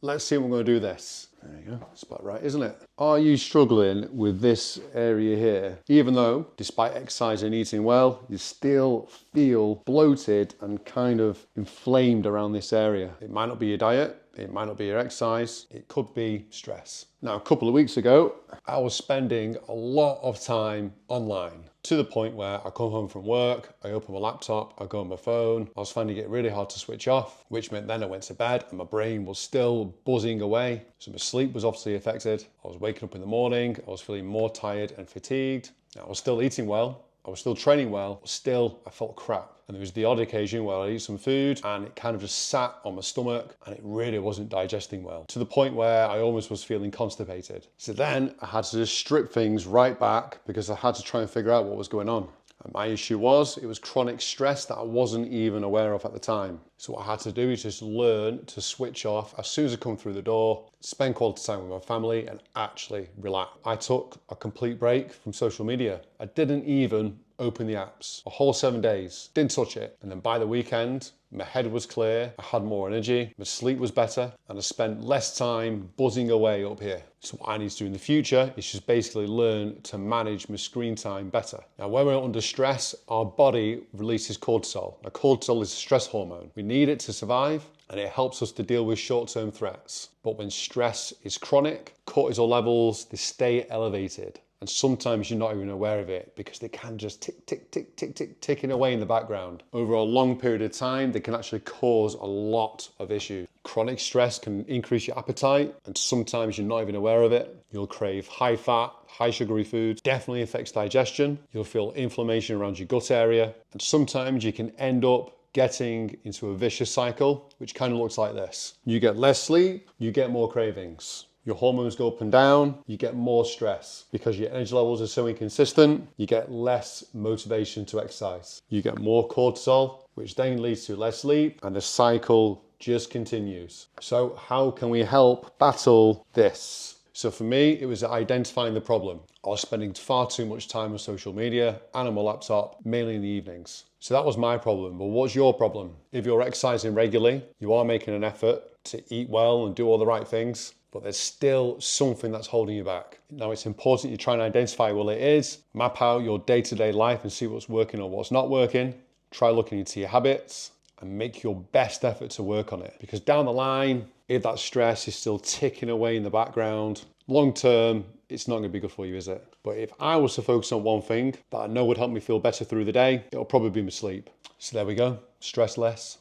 Let's see if we're going to do this. There you go, that's about right, isn't it? Are you struggling with this area here? Even though, despite exercise and eating well, you still feel bloated and kind of inflamed around this area. It might not be your diet, it might not be your exercise, it could be stress. Now, a couple of weeks ago, I was spending a lot of time online to the point where I come home from work, I open my laptop, I go on my phone. I was finding it really hard to switch off, which meant then I went to bed and my brain was still buzzing away. So my sleep was obviously affected. I was waking up in the morning, I was feeling more tired and fatigued. Now, I was still eating well, I was still training well, but still I felt crap. And there was the odd occasion where I'd eat some food and it kind of just sat on my stomach and it really wasn't digesting well, to the point where I almost was feeling constipated. So then I had to just strip things right back because I had to try and figure out what was going on. And my issue was, it was chronic stress that I wasn't even aware of at the time. So what I had to do is just learn to switch off as soon as I come through the door, spend quality time with my family and actually relax. I took a complete break from social media. I didn't even open the apps. A whole 7 days, didn't touch it. And then by the weekend, my head was clear, I had more energy, my sleep was better, and I spent less time buzzing away up here. So what I need to do in the future is just basically learn to manage my screen time better. Now, when we're under stress, our body releases cortisol. Now, cortisol is a stress hormone. We need it to survive, and it helps us to deal with short-term threats. But when stress is chronic, cortisol levels, they stay elevated. And sometimes you're not even aware of it because they can just tick, tick, tick, tick, tick, ticking away in the background. Over a long period of time, they can actually cause a lot of issues. Chronic stress can increase your appetite, and sometimes you're not even aware of it. You'll crave high fat, high sugary foods, definitely affects digestion. You'll feel inflammation around your gut area, and sometimes you can end up getting into a vicious cycle, which kind of looks like this. You get less sleep, you get more cravings. Your hormones go up and down, you get more stress. Because your energy levels are so inconsistent, you get less motivation to exercise. You get more cortisol, which then leads to less sleep, and the cycle just continues. So how can we help battle this? So for me, it was identifying the problem. I was spending far too much time on social media and on my laptop, mainly in the evenings. So that was my problem. But what's your problem? If you're exercising regularly, you are making an effort to eat well and do all the right things, but there's still something that's holding you back. Now, it's important you try and identify what it is, map out your day-to-day life and see what's working or what's not working. Try looking into your habits and make your best effort to work on it. Because down the line, if that stress is still ticking away in the background, long term, it's not going to be good for you, is it? But if I was to focus on one thing that I know would help me feel better through the day, it'll probably be my sleep. So there we go, stress less,